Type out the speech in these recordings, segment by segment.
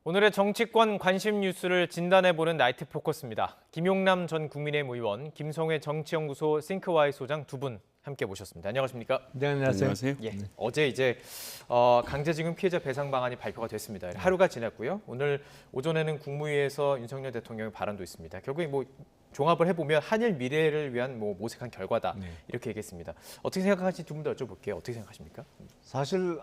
오늘의 정치권 관심 뉴스를 진단해보는 나이트 포커스입니다. 김용남 전 국민의힘 의원, 김성회 정치연구소 싱크와이 소장 두 분 함께 모셨습니다. 안녕하십니까? 네, 안녕하세요. 예, 어제 이제 강제징용 피해자 배상 방안이 발표가 됐습니다. 하루가 지났고요. 오늘 오전에는 국무회의에서 윤석열 대통령의 발언도 있습니다. 결국에 종합을 해보면 한일 미래를 위한 모색한 결과다 이렇게 얘기했습니다. 어떻게 생각하시는지 두 분 다 여쭤볼게요. 어떻게 생각하십니까? 사실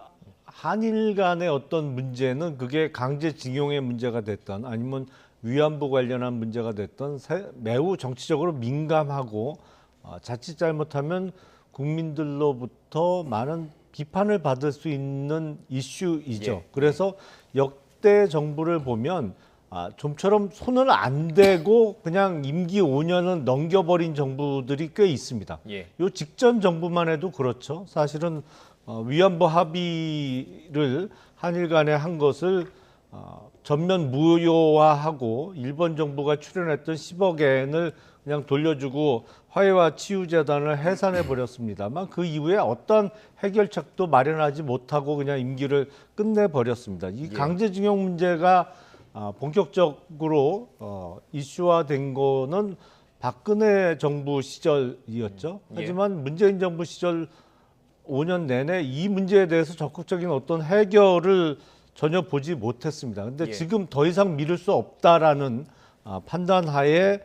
한일 간의 어떤 문제는 그게 강제징용의 문제가 됐던 아니면 위안부 관련한 문제가 됐던 매우 정치적으로 민감하고 자칫 잘못하면 국민들로부터 많은 비판을 받을 수 있는 이슈이죠. 그래서 역대 정부를 보면 좀처럼 손을 안 대고 그냥 임기 5년은 넘겨버린 정부들이 꽤 있습니다. 요 직전 정부만 해도 그렇죠. 사실은 위안부 합의를 한일 간에 한 것을 전면 무효화하고 일본 정부가 출연했던 10억 엔을 그냥 돌려주고 화해와 치유재단을 해산해 버렸습니다만 그 이후에 어떤 해결책도 마련하지 못하고 그냥 임기를 끝내버렸습니다. 이 강제징용 문제가 본격적으로 이슈화된 거는 박근혜 정부 시절이었죠. 하지만 문재인 정부 시절 5년 내내 이 문제에 대해서 적극적인 어떤 해결을 전혀 보지 못했습니다. 근데 지금 더 이상 미룰 수 없다라는 판단하에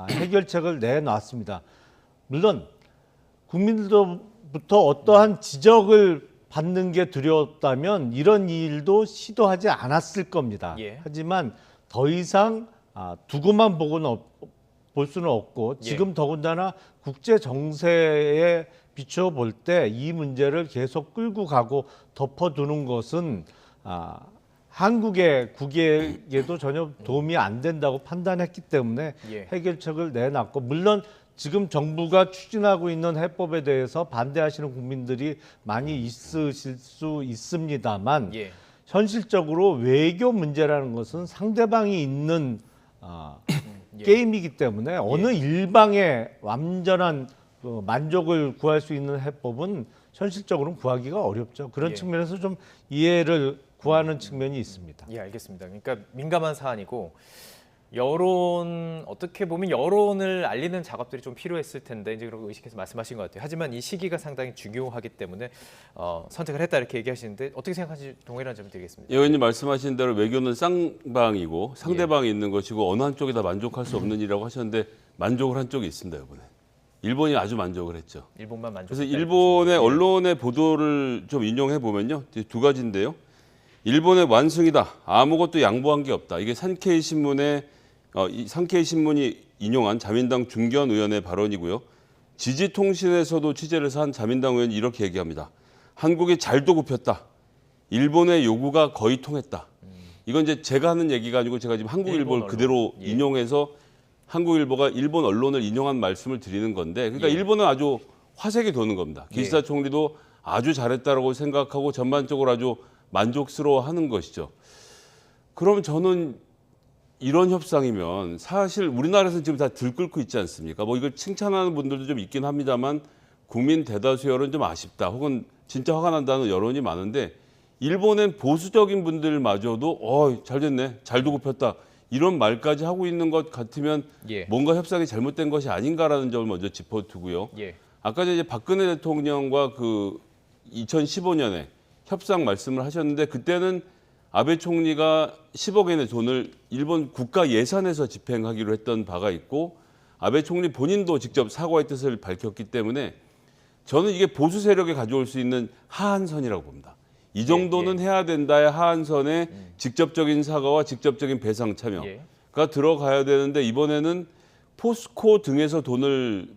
해결책을 내놨습니다. 물론 국민들로부터 어떠한 지적을 받는 게 두려웠다면 이런 일도 시도하지 않았을 겁니다. 하지만 더 이상 두고만 볼 수는 없고 지금 더군다나 국제 정세에 비춰볼 때 이 문제를 계속 끌고 가고 덮어두는 것은 한국의 국익에도 전혀 도움이 안 된다고 판단했기 때문에 해결책을 내놨고 물론 지금 정부가 추진하고 있는 해법에 대해서 반대하시는 국민들이 많이 있으실 수 있습니다만 현실적으로 외교 문제라는 것은 상대방이 있는 게임이기 때문에 어느 일방의 완전한 만족을 구할 수 있는 해법은 현실적으로는 구하기가 어렵죠. 그런 측면에서 좀 이해를 구하는 측면이 있습니다. 알겠습니다. 그러니까 민감한 사안이고 어떻게 보면 여론을 알리는 작업들이 좀 필요했을 텐데 이제 그런 거 의식해서 말씀하신 것 같아요. 하지만 이 시기가 상당히 중요하기 때문에 선택을 했다 이렇게 얘기하시는데 어떻게 생각하시는지 동일한 점 드리겠습니다. 의원님 말씀하신 대로 외교는 쌍방이고 상대방이 있는 것이고 어느 한쪽이 다 만족할 수 없는 일이라고 하셨는데 만족을 한 쪽이 있습니다. 이번에. 일본이 아주 만족을 했죠. 일본만 만족. 그래서 일본의 언론의 보도를 좀 인용해 보면요, 두 가지인데요. 일본의 완승이다. 아무것도 양보한 게 없다. 이게 산케이 신문이 인용한 자민당 중견 의원의 발언이고요. 지지통신에서도 취재를 해서 한 자민당 의원이 이렇게 얘기합니다. 한국이 잘도 굽혔다. 일본의 요구가 거의 통했다. 이건 이제 제가 하는 얘기가 아니고 제가 지금 한국일보를 그대로 인용해서 한국일보가 일본 언론을 인용한 말씀을 드리는 건데, 그러니까 일본은 아주 화색이 도는 겁니다. 기시다 총리도 아주 잘했다라고 생각하고 전반적으로 아주 만족스러워하는 것이죠. 그럼 저는 이런 협상이면 사실 우리나라에서는 지금 다 들끓고 있지 않습니까? 이걸 칭찬하는 분들도 좀 있긴 합니다만 국민 대다수 여론 좀 아쉽다. 혹은 진짜 화가 난다는 여론이 많은데 일본엔 보수적인 분들마저도 잘 됐네. 잘도 굽혔다. 이런 말까지 하고 있는 것 같으면 뭔가 협상이 잘못된 것이 아닌가라는 점을 먼저 짚어두고요. 아까 이제 박근혜 대통령과 2015년에 협상 말씀을 하셨는데 그때는 아베 총리가 10억 엔의 돈을 일본 국가 예산에서 집행하기로 했던 바가 있고 아베 총리 본인도 직접 사과의 뜻을 밝혔기 때문에 저는 이게 보수 세력에 가져올 수 있는 하한선이라고 봅니다. 이 정도는 해야 된다의 하한선에 직접적인 사과와 직접적인 배상 참여가 들어가야 되는데 이번에는 포스코 등에서 돈을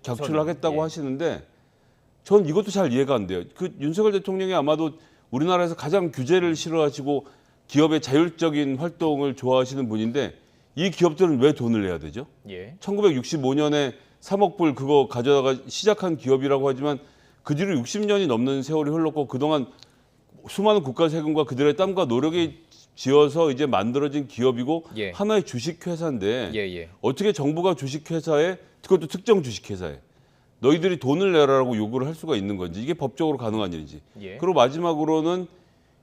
격출을 하겠다고 하시는데 전 이것도 잘 이해가 안 돼요. 윤석열 대통령이 아마도 우리나라에서 가장 규제를 싫어하시고 기업의 자율적인 활동을 좋아하시는 분인데 이 기업들은 왜 돈을 내야 되죠? 1965년에 3억 불 그거 가져다가 시작한 기업이라고 하지만 그 뒤로 60년이 넘는 세월이 흘렀고 그동안 수많은 국가 세금과 그들의 땀과 노력이 지어서 이제 만들어진 기업이고 하나의 주식회사인데 어떻게 정부가 주식회사에 그것도 특정 주식회사에 너희들이 돈을 내라라고 요구를 할 수가 있는 건지 이게 법적으로 가능한 일인지. 그리고 마지막으로는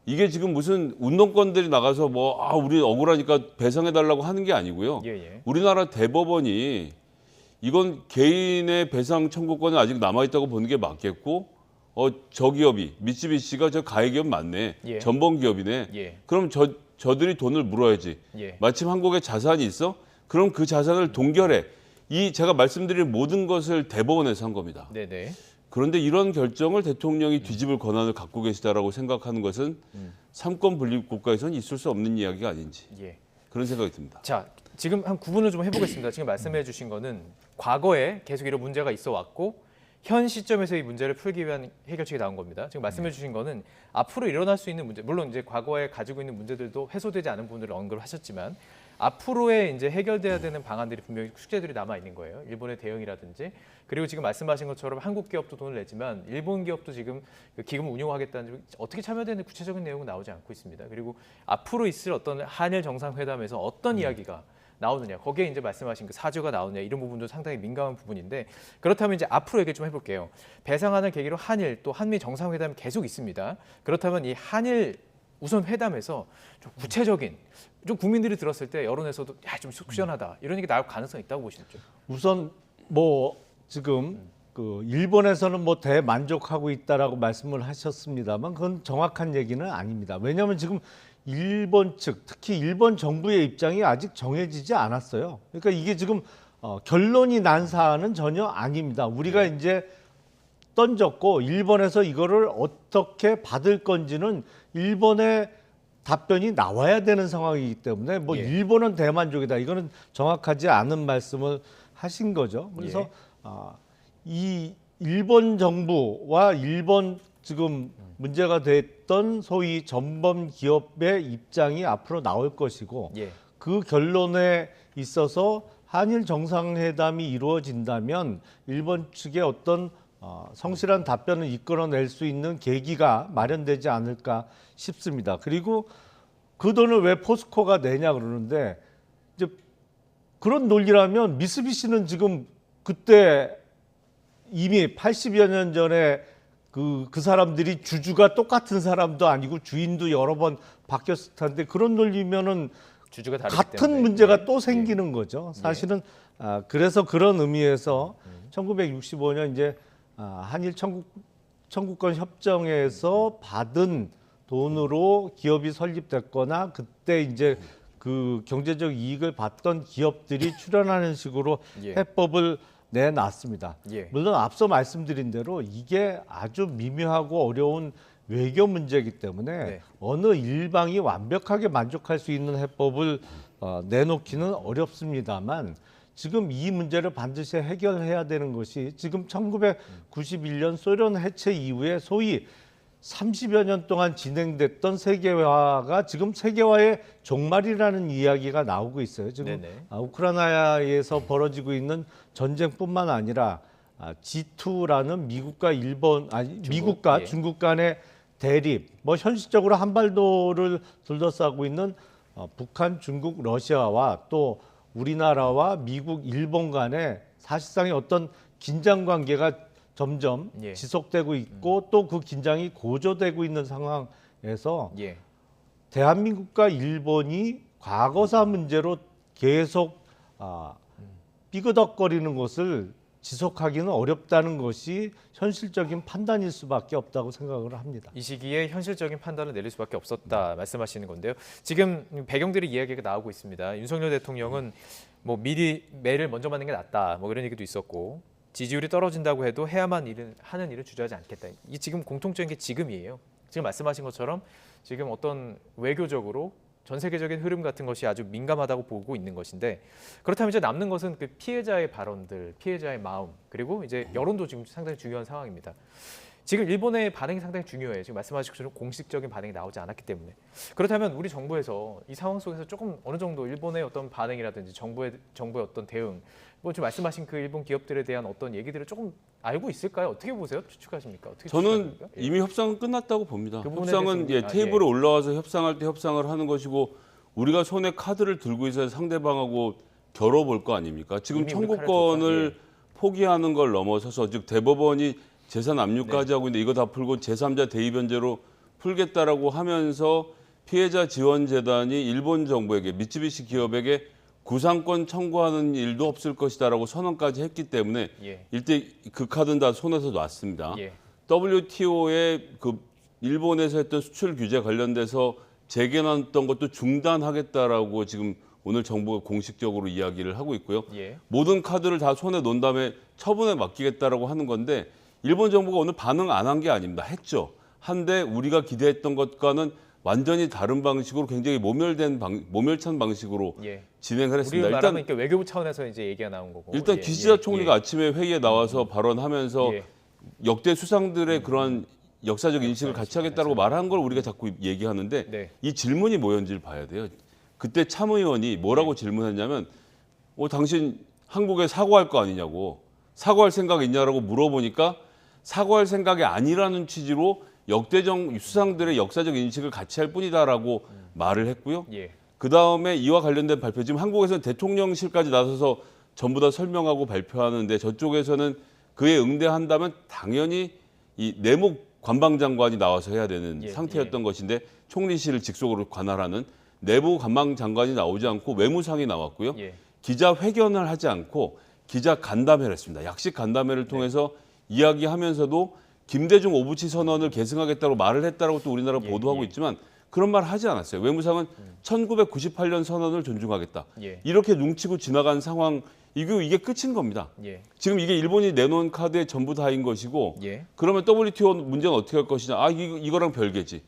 이게 지금 무슨 운동권들이 나가서 우리 억울하니까 배상해달라고 하는 게 아니고요. 예, 예. 우리나라 대법원이 이건 개인의 배상 청구권은 아직 남아있다고 보는 게 맞겠고, 저 기업이, 미쓰비시가 저 가해기업 맞네. 예. 전범기업이네. 예. 그럼 저들이 돈을 물어야지. 예. 마침 한국에 자산이 있어? 그럼 그 자산을 동결해. 제가 말씀드린 모든 것을 대법원에서 한 겁니다. 네네. 그런데 이런 결정을 대통령이 뒤집을 권한을 갖고 계시다라고 생각하는 것은 삼권 분립 국가에서는 있을 수 없는 이야기가 아닌지 예. 그런 생각이 듭니다. 자, 지금 한 구분을 좀 해보겠습니다. 지금 말씀해 주신 거는 과거에 계속 이런 문제가 있어 왔고 현 시점에서 이 문제를 풀기 위한 해결책이 나온 겁니다. 지금 말씀해 주신 거는 앞으로 일어날 수 있는 문제, 물론 이제 과거에 가지고 있는 문제들도 해소되지 않은 부분들을 언급하셨지만 앞으로의 이제 해결돼야 되는 방안들이 분명히 숙제들이 남아 있는 거예요. 일본의 대응이라든지 그리고 지금 말씀하신 것처럼 한국 기업도 돈을 내지만 일본 기업도 지금 그 기금을 운용하겠다는 어떻게 참여되는 구체적인 내용은 나오지 않고 있습니다. 그리고 앞으로 있을 어떤 한일 정상회담에서 어떤 이야기가 나오느냐, 거기에 이제 말씀하신 그 사조가 나오느냐 이런 부분도 상당히 민감한 부분인데 그렇다면 이제 앞으로 얘기 좀 해볼게요. 배상안을 계기로 한일 또 한미 정상회담이 계속 있습니다. 그렇다면 이 한일 우선 회담에서 좀 구체적인 좀 국민들이 들었을 때 여론에서도 좀 속 시원하다 이런 얘기 나올 가능성이 있다고 보시죠? 우선 지금 그 일본에서는 대만족하고 있다라고 말씀을 하셨습니다만 그건 정확한 얘기는 아닙니다. 왜냐하면 지금 일본 측, 특히 일본 정부의 입장이 아직 정해지지 않았어요. 그러니까 이게 지금 결론이 난 사안은 전혀 아닙니다. 우리가 이제 던졌고 일본에서 이거를 어떻게 받을 건지는 일본의 답변이 나와야 되는 상황이기 때문에 예. 일본은 대만족이다. 이거는 정확하지 않은 말씀을 하신 거죠. 그래서 예. 이 일본 정부와 일본 지금 문제가 됐던 소위 전범 기업의 입장이 앞으로 나올 것이고 예. 그 결론에 있어서 한일 정상회담이 이루어진다면 일본 측의 어떤 성실한 답변을 이끌어낼 수 있는 계기가 마련되지 않을까 싶습니다. 그리고 그 돈을 왜 포스코가 내냐 그러는데 이제 그런 논리라면 미쓰비시는 지금 그때 이미 80여 년 전에 그 사람들이 주주가 똑같은 사람도 아니고 주인도 여러 번 바뀌었을 텐데 그런 논리면은 주주가 다르기 같은 때문에. 문제가 예. 또 생기는 거죠. 사실은 그래서 그런 의미에서 1965년 이제 한일 청구권 협정에서 받은 돈으로 기업이 설립됐거나 그때 이제 그 경제적 이익을 받던 기업들이 출연하는 식으로 예. 해법을 내놨습니다. 예. 물론 앞서 말씀드린 대로 이게 아주 미묘하고 어려운 외교 문제이기 때문에 네. 어느 일방이 완벽하게 만족할 수 있는 해법을 내놓기는 어렵습니다만 지금 이 문제를 반드시 해결해야 되는 것이 지금 1991년 소련 해체 이후에 소위 30여 년 동안 진행됐던 세계화가 지금 세계화의 종말이라는 이야기가 나오고 있어요. 지금 네네. 우크라이나에서 벌어지고 있는 전쟁뿐만 아니라 G2라는 미국과 예. 중국 간의 대립, 현실적으로 한반도를 둘러싸고 있는 북한, 중국, 러시아와 또 우리나라와 미국, 일본 간의 사실상의 어떤 긴장 관계가 점점 예. 지속되고 있고 또 그 긴장이 고조되고 있는 상황에서 예. 대한민국과 일본이 과거사 문제로 계속 삐그덕거리는 것을 지속하기는 어렵다는 것이 현실적인 판단일 수밖에 없다고 생각을 합니다. 이 시기에 현실적인 판단을 내릴 수밖에 없었다 말씀하시는 건데요. 지금 배경들의 이야기가 나오고 있습니다. 윤석열 대통령은 미리 매를 먼저 맞는 게 낫다 이런 얘기도 있었고 지지율이 떨어진다고 해도 하는 일을 주저하지 않겠다. 이게 지금 공통적인 게 지금이에요. 지금 말씀하신 것처럼 지금 어떤 외교적으로 전 세계적인 흐름 같은 것이 아주 민감하다고 보고 있는 것인데 그렇다면 이제 남는 것은 그 피해자의 발언들, 피해자의 마음 그리고 이제 여론도 지금 상당히 중요한 상황입니다. 지금 일본의 반응이 상당히 중요해요. 지금 말씀하신 것처럼 공식적인 반응이 나오지 않았기 때문에 그렇다면 우리 정부에서 이 상황 속에서 조금 어느 정도 일본의 어떤 반응이라든지 정부의 어떤 대응 지금 말씀하신 그 일본 기업들에 대한 어떤 얘기들을 조금 알고 있을까요? 어떻게 보세요? 추측하십니까? 어떻게 저는 추측하십니까? 예. 이미 협상은 끝났다고 봅니다. 그 부분에 협상은 대해서 테이블에 올라와서 협상할 때 협상을 하는 것이고 우리가 손에 카드를 들고 있어야 상대방하고 겨뤄볼 거 아닙니까? 지금 이미 우리 청구권을 포기하는 걸 넘어서서 즉 대법원이 재산 압류까지 네. 하고 있는데 이거 다 풀고 제3자 대의 변제로 풀겠다라고 하면서 피해자 지원 재단이 일본 정부에게 미쓰비시 기업에게 구상권 청구하는 일도 없을 것이다라고 선언까지 했기 때문에 예. 일대 그 카드는 다 손에서 놨습니다. 예. WTO의 그 일본에서 했던 수출 규제 관련돼서 재개놨던 것도 중단하겠다라고 지금 오늘 정부가 공식적으로 이야기를 하고 있고요. 예. 모든 카드를 다 손에 놓은 다음에 처분에 맡기겠다라고 하는 건데 일본 정부가 오늘 반응 안 한 게 아닙니다. 했죠. 한데 우리가 기대했던 것과는 완전히 다른 방식으로 굉장히 모멸찬 방식으로 예. 진행을 우리 했습니다. 말하면 이렇게 외교부 차원에서 이제 얘기가 나온 거고. 일단 예, 기시다 예, 총리가 예. 아침에 회의에 나와서 발언하면서 예. 역대 수상들의 그러한 역사적 인식을 같이 하겠다고 말한 걸 우리가 자꾸 얘기하는데 네. 이 질문이 뭐였는지를 봐야 돼요. 그때 참의원이 뭐라고 질문했냐면 당신 한국에 사과할 거 아니냐고 사과할 생각이 있냐라고 물어보니까 사과할 생각이 아니라는 취지로 역대적 수상들의 역사적 인식을 같이 할 뿐이다라고 말을 했고요. 예. 그다음에 이와 관련된 발표 지금 한국에서는 대통령실까지 나서서 전부 다 설명하고 발표하는데 저쪽에서는 그에 응대한다면 당연히 이 내무 관방장관이 나와서 해야 되는 예, 상태였던 것인데 총리실을 직속으로 관할하는 내부 관방장관이 나오지 않고 외무상이 나왔고요. 예. 기자회견을 하지 않고 기자 간담회를 했습니다. 약식 간담회를 통해서 이야기하면서도 김대중 오부치 선언을 계승하겠다고 말을 했다라고 또 우리나라 예, 보도하고 예. 있지만 그런 말 하지 않았어요. 외무상은 1998년 선언을 존중하겠다. 예. 이렇게 눈치고 지나간 상황 이게 끝인 겁니다. 예. 지금 이게 일본이 내놓은 카드의 전부 다인 것이고 예. 그러면 WTO 문제는 어떻게 할 것이냐. 이거랑 별개지.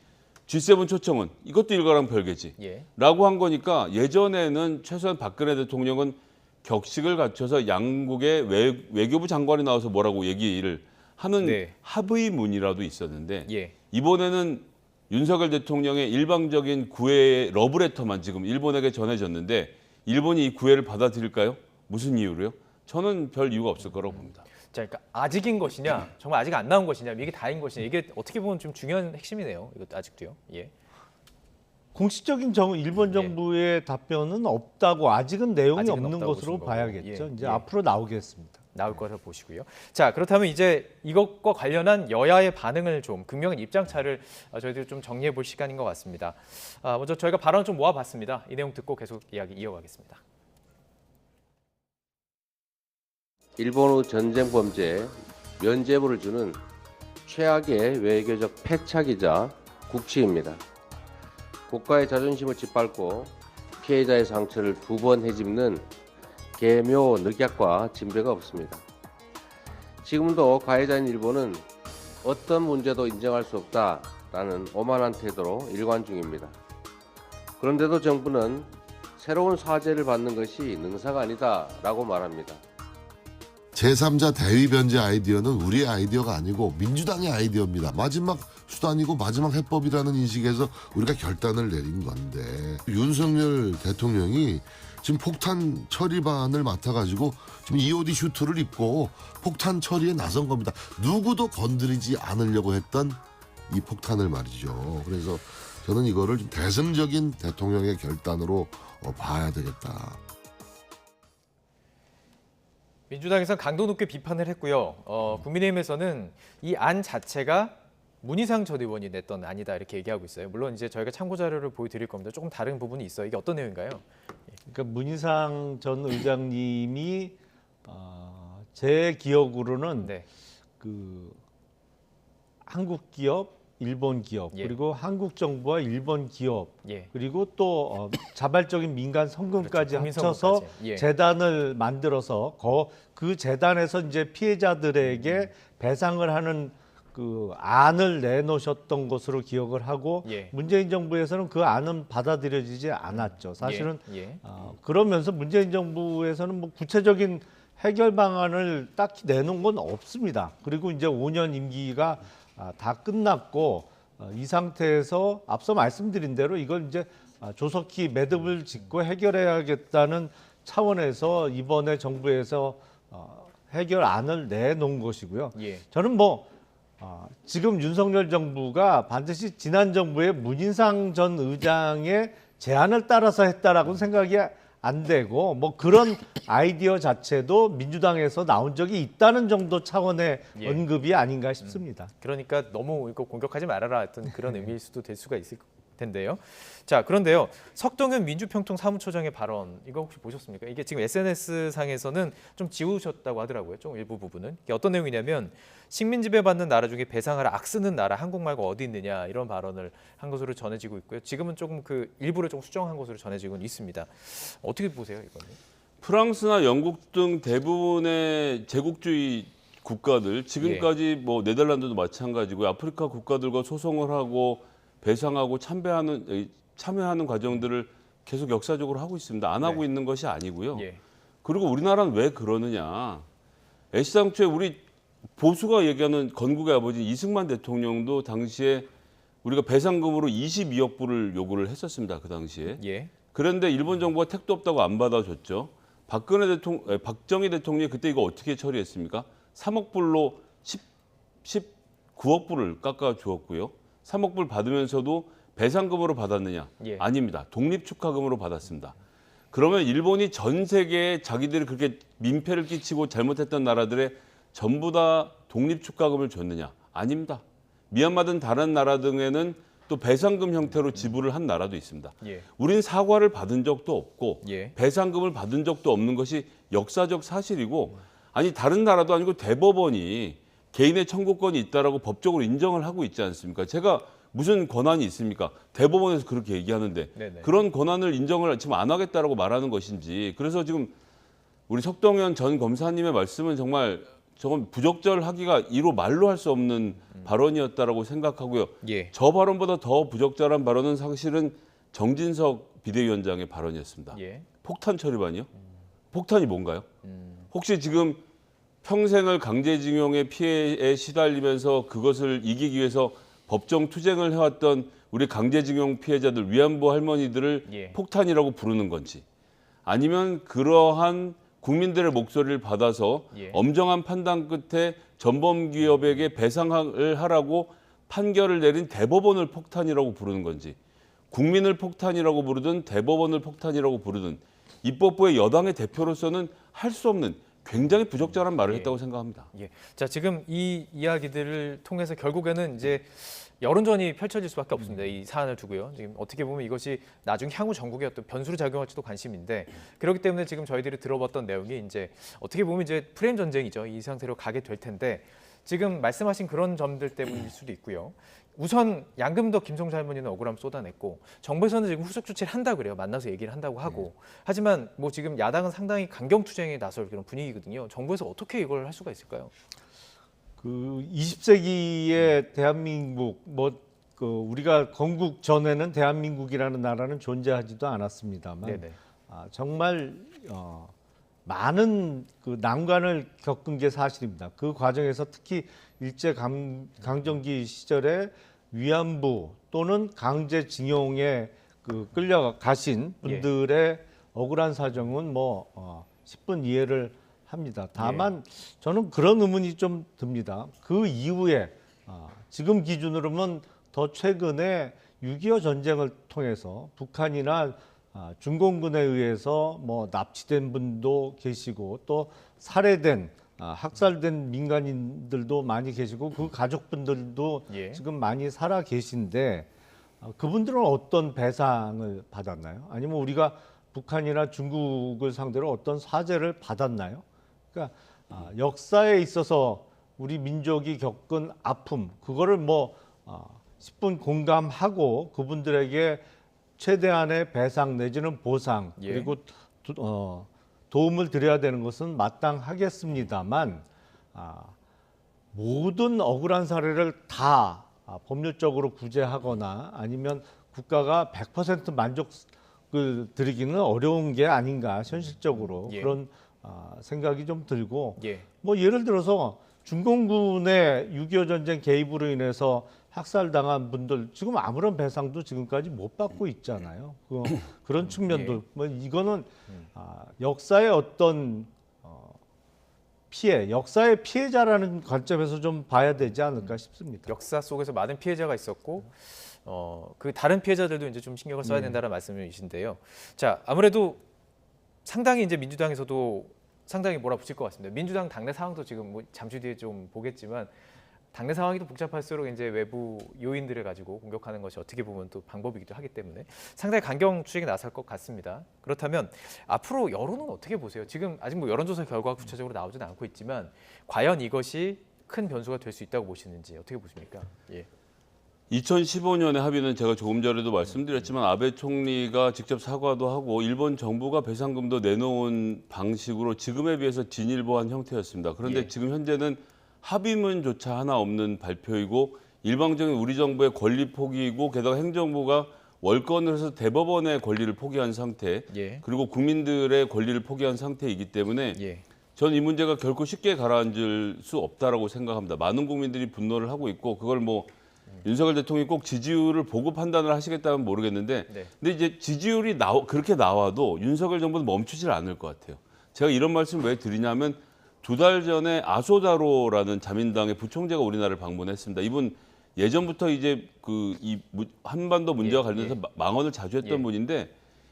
G7 초청은 이것도 이거랑 별개지. 예. 라고 한 거니까 예전에는 최소한 박근혜 대통령은 격식을 갖춰서 양국의 외교부 장관이 나와서 뭐라고 얘기를 하는 네. 합의문이라도 있었는데 예. 이번에는 윤석열 대통령의 일방적인 구애의 러브레터만 지금 일본에게 전해졌는데 일본이 이 구애를 받아들일까요? 무슨 이유로요? 저는 별 이유가 없을 거라고 봅니다. 자, 그러니까 아직인 것이냐, 정말 아직 안 나온 것이냐, 이게 다인 것이냐, 이게 어떻게 보면 좀 중요한 핵심이네요. 이것도 아직도요. 예. 공식적인 일본 정부의 답변은 없다고 아직은 내용이 아직은 없는 없다고 것으로 보신 봐야겠죠. 거고. 예. 이제 예. 앞으로 나오겠습니다. 나올 거라 보시고요. 자, 그렇다면 이제 이것과 관련한 여야의 반응을 좀 극명한 입장차를 저희들이 좀 정리해 볼 시간인 것 같습니다. 먼저 저희가 발언을 좀 모아봤습니다. 이 내용 듣고 계속 이야기 이어가겠습니다. 일본의 전쟁 범죄에 면죄부를 주는 최악의 외교적 패착이자 국치입니다. 국가의 자존심을 짓밟고 피해자의 상처를 2번 헤집는 개묘 늑약과 진배가 없습니다. 지금도 가해자인 일본은 어떤 문제도 인정할 수 없다라는 오만한 태도로 일관 중입니다. 그런데도 정부는 새로운 사죄를 받는 것이 능사가 아니다라고 말합니다. 제3자 대위 변제 아이디어는 우리의 아이디어가 아니고 민주당의 아이디어입니다. 마지막 수단이고 마지막 해법이라는 인식에서 우리가 결단을 내린 건데 윤석열 대통령이 지금 폭탄 처리반을 맡아가지고 지금 EOD 슈트를 입고 폭탄 처리에 나선 겁니다. 누구도 건드리지 않으려고 했던 이 폭탄을 말이죠. 그래서 저는 이거를 좀 대승적인 대통령의 결단으로 봐야 되겠다. 민주당에서는 강도 높게 비판을 했고요. 국민의힘에서는 이 안 자체가 문희상 전 의원이 냈던 안이다 이렇게 얘기하고 있어요. 물론 이제 저희가 참고 자료를 보여드릴 겁니다. 조금 다른 부분이 있어요. 이게 어떤 내용인가요? 그러니까 문희상 전 의장님이 제 기억으로는 네. 그 한국 기업, 일본 기업, 예. 그리고 한국 정부와 일본 기업, 예. 그리고 또 자발적인 민간 성금까지 그렇죠. 국민 합쳐서 성금까지. 예. 재단을 만들어서 그 재단에서 이제 피해자들에게 배상을 하는 그 안을 내놓으셨던 것으로 기억을 하고 예. 문재인 정부에서는 그 안은 받아들여지지 않았죠. 사실은 예. 예. 그러면서 문재인 정부에서는 뭐 구체적인 해결 방안을 딱히 내놓은 건 없습니다. 그리고 이제 5년 임기가 다 끝났고 이 상태에서 앞서 말씀드린 대로 이걸 이제 조속히 매듭을 짓고 해결해야겠다는 차원에서 이번에 정부에서 해결안을 내놓은 것이고요. 예. 저는 지금 윤석열 정부가 반드시 지난 정부의 문인상 전 의장의 제안을 따라서 했다라고는 생각이 안 되고 뭐 그런 아이디어 자체도 민주당에서 나온 적이 있다는 정도 차원의 예. 언급이 아닌가 싶습니다. 그러니까 너무 이거 공격하지 말아라 어떤 그런 의미일 수도 될 수가 있을 텐데요. 자, 그런데요. 석동현 민주평통 사무처장의 발언 이거 혹시 보셨습니까? 이게 지금 SNS 상에서는 좀 지우셨다고 하더라고요. 좀 일부 부분은. 이게 어떤 내용이냐면 식민 지배받는 나라 중에 배상을 악쓰는 나라 한국 말고 어디 있느냐 이런 발언을 한 것으로 전해지고 있고요. 지금은 조금 그 일부를 좀 수정한 것으로 전해지고 있습니다. 어떻게 보세요, 이거는? 프랑스나 영국 등 대부분의 제국주의 국가들 지금까지 뭐 네덜란드도 마찬가지고 아프리카 국가들과 소송을 하고 배상하고 참여하는 과정들을 계속 역사적으로 하고 있습니다. 안 하고 있는 것이 아니고요. 예. 그리고 우리나라는 왜 그러느냐? 애시당초에 우리 보수가 얘기하는 건국의 아버지 이승만 대통령도 당시에 우리가 배상금으로 22억 불을 요구를 했었습니다. 그 당시에. 예. 그런데 일본 정부가 택도 없다고 안 받아줬죠. 박정희 대통령이 그때 이거 어떻게 처리했습니까? 3억 불로 19억 불을 깎아주었고요. 3억 불 받으면서도 배상금으로 받았느냐? 예. 아닙니다. 독립축하금으로 받았습니다. 그러면 일본이 전 세계에 자기들이 그렇게 민폐를 끼치고 잘못했던 나라들에 전부 다 독립축하금을 줬느냐? 아닙니다. 미얀마 등 다른 나라 등에는 또 배상금 형태로 지불을 한 나라도 있습니다. 예. 우린 사과를 받은 적도 없고 예. 배상금을 받은 적도 없는 것이 역사적 사실이고 아니 다른 나라도 아니고 대법원이 개인의 청구권이 있다라고 법적으로 인정을 하고 있지 않습니까? 제가 무슨 권한이 있습니까? 대법원에서 그렇게 얘기하는데 네네. 그런 권한을 인정을 지금 안 하겠다라고 말하는 것인지 그래서 지금 우리 석동현 전 검사님의 말씀은 정말 저건 부적절하기가 이로 말로 할 수 없는 발언이었다라고 생각하고요. 예. 저 발언보다 더 부적절한 발언은 사실은 정진석 비대위원장의 발언이었습니다. 예. 폭탄 처리반이요? 폭탄이 뭔가요? 혹시 지금 평생을 강제징용의 피해에 시달리면서 그것을 이기기 위해서 법정 투쟁을 해왔던 우리 강제징용 피해자들 위안부 할머니들을 예. 폭탄이라고 부르는 건지 아니면 그러한 국민들의 목소리를 받아서 예. 엄정한 판단 끝에 전범 기업에게 배상을 하라고 판결을 내린 대법원을 폭탄이라고 부르는 건지 국민을 폭탄이라고 부르든 대법원을 폭탄이라고 부르든 입법부의 여당의 대표로서는 할 수 없는 굉장히 부적절한 말을 예. 했다고 생각합니다. 예. 자, 지금 이 이야기들을 통해서 결국에는 이제 여론전이 펼쳐질 수밖에 없습니다. 이 사안을 두고요. 지금 어떻게 보면 이것이 나중 향후 전국의 어떤 변수로 작용할지도 관심인데 그렇기 때문에 지금 저희들이 들어봤던 내용이 이제 어떻게 보면 이제 프레임 전쟁이죠. 이 상태로 가게 될 텐데 지금 말씀하신 그런 점들 때문일 수도 있고요. 우선 양금덕 김성주 할머니는 억울함 쏟아냈고 정부에서는 지금 후속 조치를 한다고 그래요. 만나서 얘기를 한다고 하고. 하지만 뭐 지금 야당은 상당히 강경투쟁에 나설 그런 분위기거든요. 정부에서 어떻게 이걸 할 수가 있을까요? 그 20세기의 대한민국 그 우리가 건국 전에는 대한민국이라는 나라는 존재하지도 않았습니다만 네네. 정말 많은 그 난관을 겪은 게 사실입니다. 그 과정에서 특히 일제 강점기 시절에 위안부 또는 강제징용에 그 끌려가신 분들의 억울한 사정은 뭐 10분 이해를 합니다. 다만 저는 그런 의문이 좀 듭니다. 그 이후에 지금 기준으로는 더 최근에 6.25 전쟁을 통해서 북한이나 중공군에 의해서 뭐 납치된 분도 계시고 또 살해된 학살된 민간인들도 많이 계시고 그 가족분들도 예. 지금 많이 살아 계신데 그분들은 어떤 배상을 받았나요? 아니면 우리가 북한이나 중국을 상대로 어떤 사죄를 받았나요? 그러니까 역사에 있어서 우리 민족이 겪은 아픔 그거를 뭐 10분 공감하고 그분들에게 최대한의 배상 내지는 보상 예. 그리고 도움을 드려야 되는 것은 마땅하겠습니다만 모든 억울한 사례를 다 법률적으로 구제하거나 아니면 국가가 100% 만족을 드리기는 어려운 게 아닌가 현실적으로 예. 그런 생각이 좀 들고 예. 뭐 예를 들어서 중공군의 6.25 전쟁 개입으로 인해서 학살당한 분들 지금 아무런 배상도 지금까지 못 받고 있잖아요. 그런 측면도 뭐 이거는 역사의 어떤 피해, 역사의 피해자라는 관점에서 좀 봐야 되지 않을까 싶습니다. 역사 속에서 많은 피해자가 있었고 그 다른 피해자들도 이제 좀 신경을 써야 된다는 말씀이신데요. 자, 아무래도 상당히 이제 민주당에서도 상당히 몰아붙일 것 같습니다. 민주당 당내 상황도 지금 뭐 잠시 뒤에 좀 보겠지만 당내 상황이 더 복잡할수록 이제 외부 요인들을 가지고 공격하는 것이 어떻게 보면 또 방법이기도 하기 때문에 상당히 강경 추진에 나설 것 같습니다. 그렇다면 앞으로 여론은 어떻게 보세요? 지금 아직 뭐 여론조사 결과가 구체적으로 나오지는 않고 있지만 과연 이것이 큰 변수가 될 수 있다고 보시는지 어떻게 보십니까? 예. 2015년의 합의는 제가 조금 전에도 말씀드렸지만 아베 총리가 직접 사과도 하고 일본 정부가 배상금도 내놓은 방식으로 지금에 비해서 진일보한 형태였습니다. 그런데 예. 지금 현재는 합의문조차 하나 없는 발표이고 일방적인 우리 정부의 권리 포기이고 게다가 행정부가 월권을 해서 대법원의 권리를 포기한 상태 예. 그리고 국민들의 권리를 포기한 상태이기 때문에 예. 저는 이 문제가 결코 쉽게 가라앉을 수 없다라고 생각합니다. 많은 국민들이 분노를 하고 있고 그걸 뭐 윤석열 대통령이 꼭 지지율을 보고 판단을 하시겠다면 모르겠는데 네. 근데 이제 지지율이 그렇게 나와도 윤석열 정부는 멈추질 않을 것 같아요. 제가 이런 말씀을 왜 드리냐면 2달 전에 아소다로라는 자민당의 부총재가 우리나라를 방문했습니다. 이분 예전부터 이제 이 한반도 문제와 관련해서 망언을 자주 했던 분인데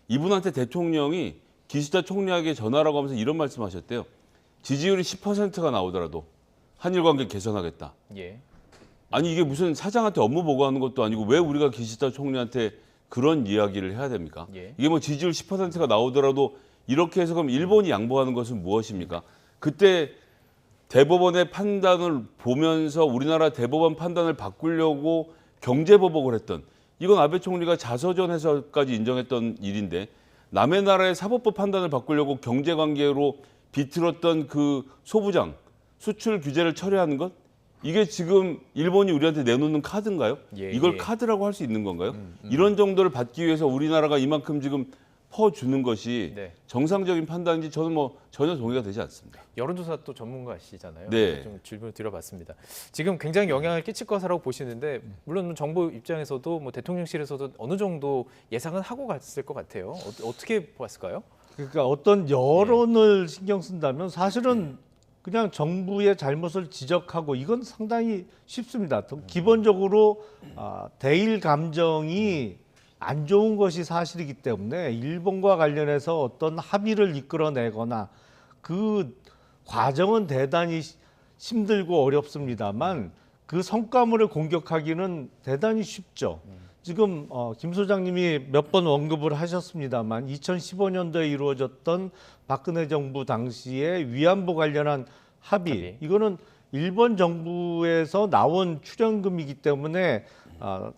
이분한테 대통령이 기시다 총리에게 전화라고 하면서 이런 말씀하셨대요. 지지율이 10%가 나오더라도 한일 관계 개선하겠다. 예. 아니 이게 무슨 사장한테 업무 보고하는 것도 아니고 왜 우리가 기시다 총리한테 그런 이야기를 해야 됩니까? 예. 이게 뭐 지지율 10%가 나오더라도 이렇게 해서 그럼 일본이 양보하는 것은 무엇입니까? 그때 대법원의 판단을 보면서 우리나라 대법원 판단을 바꾸려고 경제보복을 했던 이건 아베 총리가 자서전에서까지 인정했던 일인데 남의 나라의 사법부 판단을 바꾸려고 경제관계로 비틀었던 그 소부장 수출 규제를 철회하는 것 이게 지금 일본이 우리한테 내놓는 카드인가요? 예, 이걸 예. 카드라고 할 수 있는 건가요? 이런 정도를 받기 위해서 우리나라가 이만큼 지금 퍼주는 것이 네. 정상적인 판단인지 저는 뭐 전혀 동의가 되지 않습니다. 여론조사 또 전문가시잖아요. 네. 좀 질문을 드려봤습니다. 지금 굉장히 영향을 끼칠 것이라고 보시는데 물론 정부 입장에서도 뭐 대통령실에서도 어느 정도 예상은 하고 갔을 것 같아요. 어떻게 봤을까요? 그러니까 어떤 여론을 신경 쓴다면 사실은 그냥 정부의 잘못을 지적하고 이건 상당히 쉽습니다. 기본적으로 대일 감정이 안 좋은 것이 사실이기 때문에 일본과 관련해서 어떤 합의를 이끌어내거나 그 과정은 대단히 힘들고 어렵습니다만 그 성과물을 공격하기는 대단히 쉽죠. 지금 김 소장님이 몇 번 언급을 하셨습니다만 2015년도에 이루어졌던 박근혜 정부 당시에 위안부 관련한 합의. 이거는 일본 정부에서 나온 출연금이기 때문에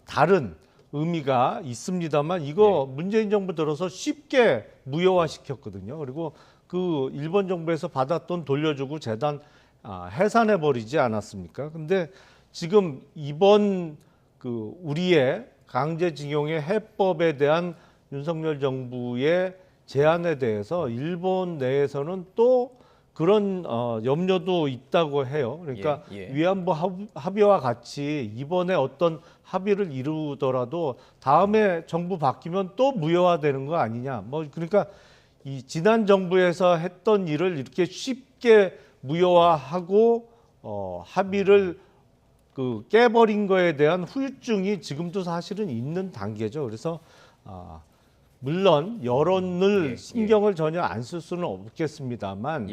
다른 의미가 있습니다만 이거 문재인 정부 들어서 쉽게 무효화시켰거든요. 그리고 그 일본 정부에서 받았던 돌려주고 재단 해산해 버리지 않았습니까? 근데 지금 이번 그 우리의 강제징용의 해법에 대한 윤석열 정부의 제안에 대해서 일본 내에서는 또 그런 염려도 있다고 해요. 그러니까 위안부 합의와 같이 이번에 어떤 합의를 이루더라도 다음에 정부 바뀌면 또 무효화되는 거 아니냐. 뭐 그러니까 이 지난 정부에서 했던 일을 이렇게 쉽게 무효화하고 합의를 깨버린 거에 대한 후유증이 지금도 사실은 있는 단계죠. 그래서 물론 여론을 신경을 전혀 안 쓸 수는 없겠습니다만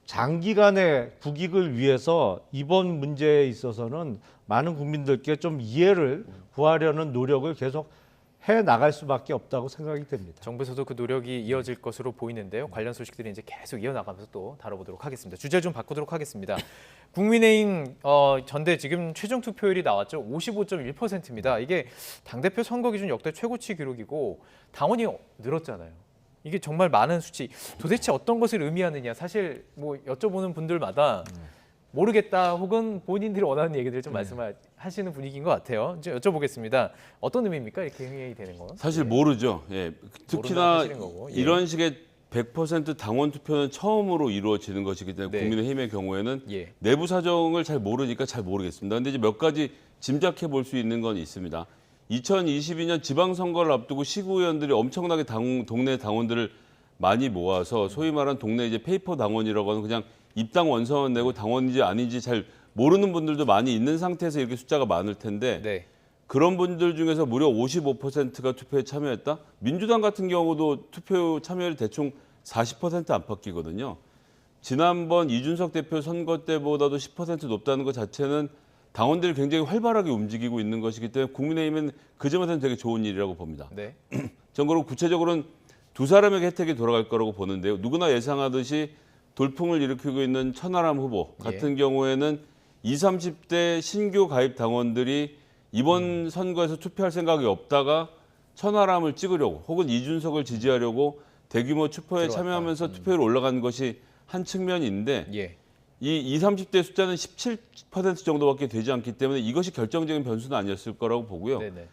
장기간의 국익을 위해서 이번 문제에 있어서는 많은 국민들께 좀 이해를 구하려는 노력을 계속 해 나갈 수밖에 없다고 생각이 됩니다. 정부에서도 그 노력이 이어질 것으로 보이는데요. 관련 소식들이 이제 계속 이어나가면서 또 다뤄보도록 하겠습니다. 주제 좀 바꾸도록 하겠습니다. 국민의힘 전대 지금 최종 투표율이 나왔죠. 55.1%입니다. 이게 당대표 선거 기준 역대 최고치 기록이고 당원이 늘었잖아요. 이게 정말 많은 수치. 도대체 어떤 것을 의미하느냐. 사실 뭐 여쭤보는 분들마다 모르겠다 혹은 본인들이 원하는 얘기들 좀 말씀하시는 분위기인 것 같아요. 이제 여쭤보겠습니다. 어떤 의미입니까? 이렇게 행위 되는 건? 사실 모르죠. 특히나 사실인 거고. 이런 식의 100% 당원 투표는 처음으로 이루어지는 것이기 때문에 네. 국민의힘의 경우에는 내부 사정을 잘 모르니까 잘 모르겠습니다. 근데 이제 몇 가지 짐작해 볼 수 있는 건 있습니다. 2022년 지방선거를 앞두고 시구의원들이 엄청나게 동네 당원들을 많이 모아서 소위 말하는 동네 이제 페이퍼 당원이라고 하는 그냥 입당 원서만 내고 당원인지 아닌지 잘 모르는 분들도 많이 있는 상태에서 이렇게 숫자가 많을 텐데 그런 분들 중에서 무려 55%가 투표에 참여했다. 민주당 같은 경우도 투표 참여율이 대충 40% 안팎이거든요. 지난번 이준석 대표 선거 때보다도 10% 높다는 것 자체는 당원들이 굉장히 활발하게 움직이고 있는 것이기 때문에 국민의힘은 그 점에서는 되게 좋은 일이라고 봅니다. 네. 전 그리고 구체적으로는 두 사람에게 혜택이 돌아갈 거라고 보는데요. 누구나 예상하듯이 돌풍을 일으키고 있는 천하람 후보 같은 경우에는 20, 30대 신규 가입 당원들이 이번 선거에서 투표할 생각이 없다가 천하람을 찍으려고 혹은 이준석을 지지하려고 대규모 투표에 들어왔다. 참여하면서 투표율 올라간 것이 한 측면인데 예. 이 20, 30대 숫자는 17% 정도밖에 되지 않기 때문에 이것이 결정적인 변수는 아니었을 거라고 보고요. 네네.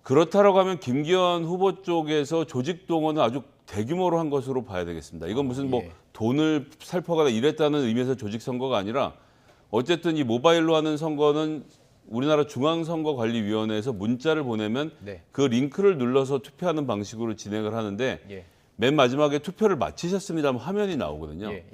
그렇다라고 하면 김기현 후보 쪽에서 조직 동원을 아주 대규모로 한 것으로 봐야 되겠습니다. 이건 무슨 뭐 예. 돈을 살포하다 이랬다는 의미에서 조직 선거가 아니라 어쨌든 이 모바일로 하는 선거는 우리나라 중앙선거관리위원회에서 문자를 보내면 네. 그 링크를 눌러서 투표하는 방식으로 진행을 하는데 예. 맨 마지막에 투표를 마치셨습니다 하면 화면이 나오거든요. 예.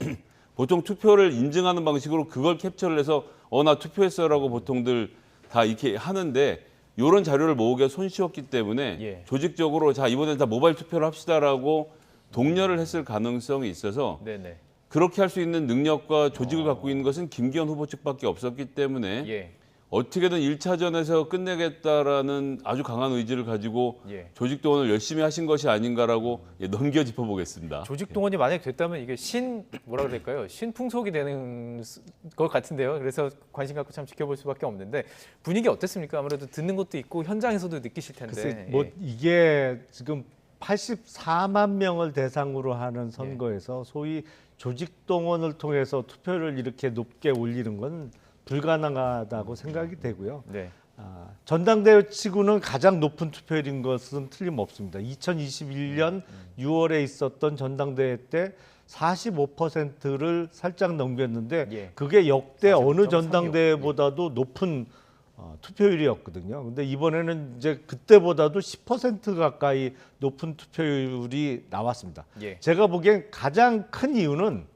보통 투표를 인증하는 방식으로 그걸 캡처를 해서 나 투표했어라고 보통들 다 이렇게 하는데 이런 자료를 모으기가 손쉬웠기 때문에 예. 조직적으로 자 이번엔 다 모바일 투표를 합시다라고 독려를 했을 가능성이 있어서 네네. 그렇게 할 수 있는 능력과 조직을 갖고 있는 것은 김기현 후보 측밖에 없었기 때문에 예. 어떻게든 1차전에서 끝내겠다라는 아주 강한 의지를 가지고 예. 조직 동원을 열심히 하신 것이 아닌가라고 넘겨 짚어보겠습니다. 조직 동원이 만약에 됐다면 이게 뭐라 그럴까요? 신풍속이 되는 것 같은데요. 그래서 관심 갖고 참 지켜볼 수밖에 없는데 분위기 어땠습니까? 아무래도 듣는 것도 있고 현장에서도 느끼실 텐데. 글쎄, 뭐 이게 지금 84만 명을 대상으로 하는 선거에서 소위 조직 동원을 통해서 투표를 이렇게 높게 올리는 건 불가능하다고 생각이 되고요. 네. 전당대회 치고는 가장 높은 투표율인 것은 틀림없습니다. 2021년 6월에 있었던 전당대회 때 45%를 살짝 넘겼는데 예. 그게 역대 어느 45.36. 전당대회보다도 높은 투표율이었거든요. 근데 이번에는 이제 그때보다도 10% 가까이 높은 투표율이 나왔습니다. 예. 제가 보기엔 가장 큰 이유는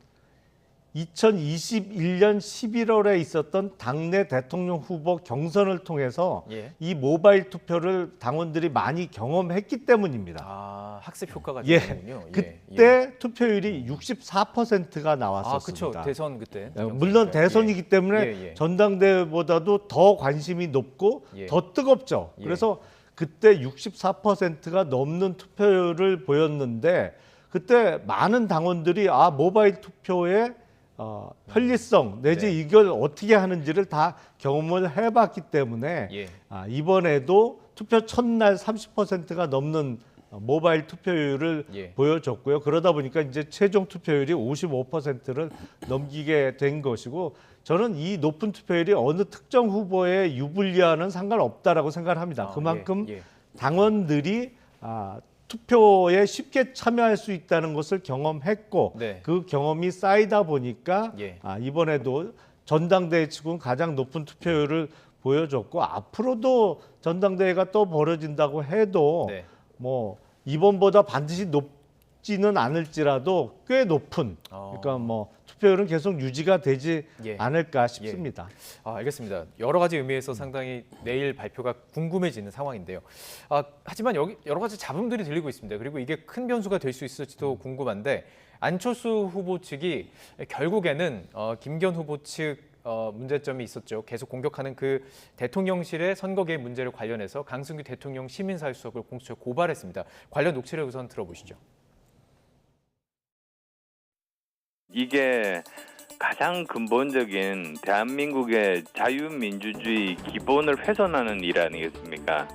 2021년 11월에 있었던 당내 대통령 후보 경선을 통해서 예. 이 모바일 투표를 당원들이 많이 경험했기 때문입니다. 학습 효과가 예, 되는군요. 그때 투표율이 64%가 나왔었습니다. 그렇죠. 대선 그때. 물론 대선이기 때문에 예, 예. 전당대회보다도 더 관심이 높고 예. 더 뜨겁죠. 예. 그래서 그때 64%가 넘는 투표율을 보였는데 그때 많은 당원들이 모바일 투표의 편리성 내지 네. 이걸 어떻게 하는지를 다 경험을 해봤기 때문에 예. 이번에도 투표 첫날 30%가 넘는 모바일 투표율을 예. 보여줬고요. 그러다 보니까 이제 최종 투표율이 55%를 넘기게 된 것이고 저는 이 높은 투표율이 어느 특정 후보의 유불리와는 상관없다라고 생각을 합니다. 그만큼 예. 당원들이 투표에 쉽게 참여할 수 있다는 것을 경험했고 네. 그 경험이 쌓이다 보니까 예. 이번에도 전당대회 치고는 가장 높은 투표율을 보여줬고 앞으로도 전당대회가 또 벌어진다고 해도 네. 뭐 이번보다 반드시 높지는 않을지라도 꽤 높은 그러니까 뭐 투표율은 계속 유지가 되지 예. 않을까 싶습니다. 알겠습니다. 여러 가지 의미에서 상당히 내일 발표가 궁금해지는 상황인데요. 하지만 여기 여러 가지 잡음들이 들리고 있습니다. 그리고 이게 큰 변수가 될 수 있을지도 궁금한데 안철수 후보 측이 결국에는 김기현 후보 측 문제점이 있었죠. 계속 공격하는 그 대통령실의 선거 개입 문제를 관련해서 강승규 대통령 시민사회수석을 공수처에 고발했습니다. 관련 녹취를 우선 들어보시죠. 이게 가장 근본적인 대한민국의 자유민주주의 기본을 훼손하는 일 아니겠습니까?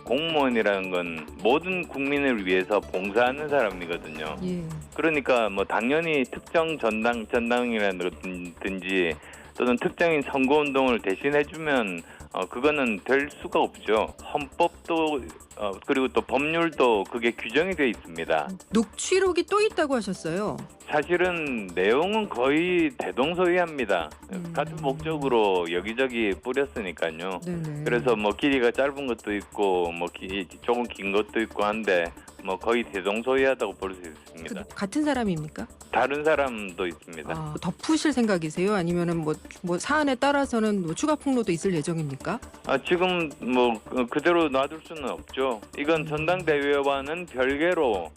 공무원이라는 건 모든 국민을 위해서 봉사하는 사람이거든요. 예. 그러니까 뭐 당연히 특정 전당이라든지 또는 특정인 선거운동을 대신해주면 그거는 될 수가 없죠. 헌법도 그리고 또 법률도 그게 규정이 돼 있습니다. 녹취록이 또 있다고 하셨어요. 사실은 내용은 거의 대동소이합니다. 같은 목적으로 여기저기 뿌렸으니까요. 네네. 그래서 뭐 길이가 짧은 것도 있고 뭐 조금 긴 것도 있고 한데 뭐 거의 대동소이하다고 볼 수 있습니다. 같은 사람입니까? 다른 사람도 있습니다. 덮으실 생각이세요? 아니면은 뭐 사안에 따라서는 뭐 추가 폭로도 있을 예정입니까? 지금 뭐 그대로 놔둘 수는 없죠. 이건 전당대회와는 별개로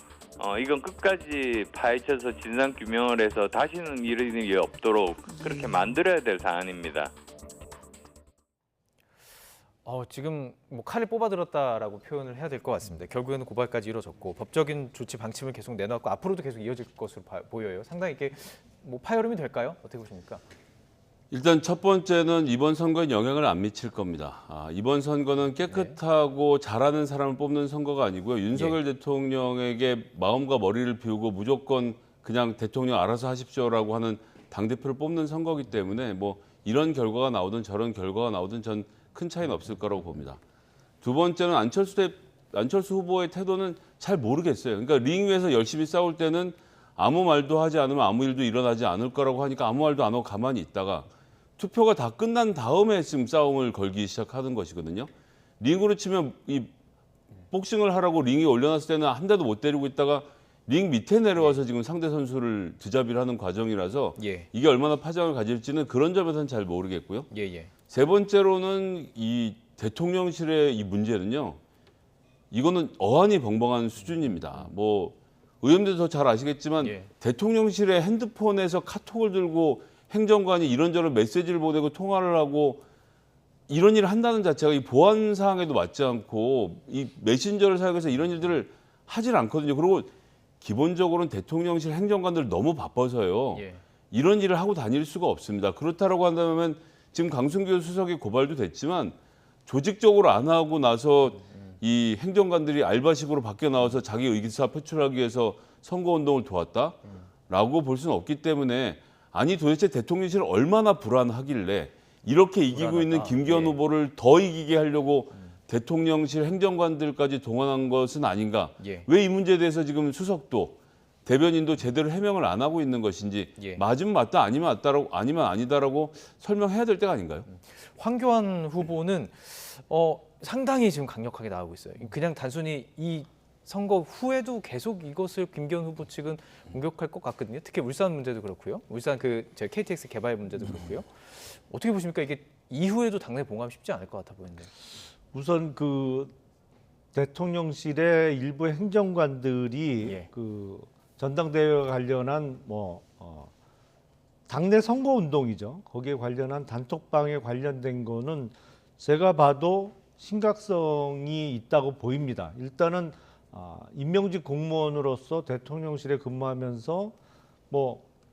이건 끝까지 파헤쳐서 진상 규명을 해서 다시는 이런 일이 없도록 그렇게 만들어야 될 사안입니다. 지금 뭐 칼을 뽑아들었다라고 표현을 해야 될 것 같습니다. 결국에는 고발까지 이루어졌고 법적인 조치 방침을 계속 내놨고 앞으로도 계속 이어질 것으로 보여요. 상당히 이게 뭐 파열음이 될까요? 어떻게 보십니까? 일단 첫 번째는 이번 선거에 영향을 안 미칠 겁니다. 이번 선거는 깨끗하고 잘하는 사람을 뽑는 선거가 아니고요. 윤석열 대통령에게 마음과 머리를 비우고 무조건 그냥 대통령 알아서 하십시오라고 하는 당대표를 뽑는 선거이기 때문에 뭐 이런 결과가 나오든 저런 결과가 나오든 전 큰 차이는 없을 거라고 봅니다. 두 번째는 안철수 후보의 태도는 잘 모르겠어요. 그러니까 링 위에서 열심히 싸울 때는 아무 말도 하지 않으면 아무 일도 일어나지 않을 거라고 하니까 아무 말도 안 하고 가만히 있다가 투표가 다 끝난 다음에 지금 싸움을 걸기 시작하는 것이거든요. 링으로 치면 이 복싱을 하라고 링에 올려놨을 때는 한 대도 못 때리고 있다가 링 밑에 내려와서 지금 상대 선수를 드자비를 하는 과정이라서 이게 얼마나 파장을 가질지는 그런 점에서는 잘 모르겠고요. 세 번째로는 이 대통령실의 이 문제는요. 이거는 어안이 벙벙한 수준입니다. 뭐 의원들도 더 잘 아시겠지만 대통령실의 핸드폰에서 카톡을 들고 행정관이 이런저런 메시지를 보내고 통화를 하고 이런 일을 한다는 자체가 이 보안 사항에도 맞지 않고 이 메신저를 사용해서 이런 일들을 하질 않거든요. 그리고 기본적으로는 대통령실 행정관들 너무 바빠서요. 이런 일을 하고 다닐 수가 없습니다. 그렇다고 한다면 지금 강승규 수석이 고발도 됐지만 조직적으로 안 하고 나서 이 행정관들이 알바식으로 밖에 나와서 자기 의사 표출하기 위해서 선거운동을 도왔다라고 볼 수는 없기 때문에 아니 도대체 대통령실을 얼마나 불안하길래 이렇게 이기고 있는 김기현 후보를 더 이기게 하려고 대통령실 행정관들까지 동원한 것은 아닌가. 왜 이 문제에 대해서 지금 수석도 대변인도 제대로 해명을 안 하고 있는 것인지 맞으면 맞다 아니면 맞다라고 아니면 아니다라고 설명해야 될 때가 아닌가요? 황교안 후보는 상당히 지금 강력하게 나오고 있어요. 그냥 단순히 이 선거 후에도 계속 이것을 김기현 후보 측은 공격할 것 같거든요. 특히 울산 문제도 그렇고요. 울산 저희 KTX 개발 문제도 그렇고요. 어떻게 보십니까? 이게 이후에도 당내 봉합 쉽지 않을 것 같아 보이는데. 우선 그 대통령실의 일부 행정관들이 그 전당대회와 관련한 당내 선거 운동이죠. 거기에 관련한 단톡방에 관련된 거는 제가 봐도 심각성이 있다고 보입니다. 일단은 임명직 공무원으로서 대통령실에 근무하면서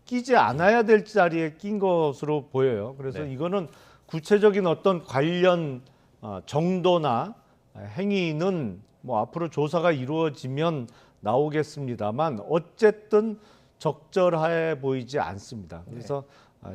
끼지 않아야 될 자리에 낀 것으로 보여요. 그래서 이거는 구체적인 어떤 관련 정도나 행위는 앞으로 조사가 이루어지면 나오겠습니다만 어쨌든 적절해 보이지 않습니다. 그래서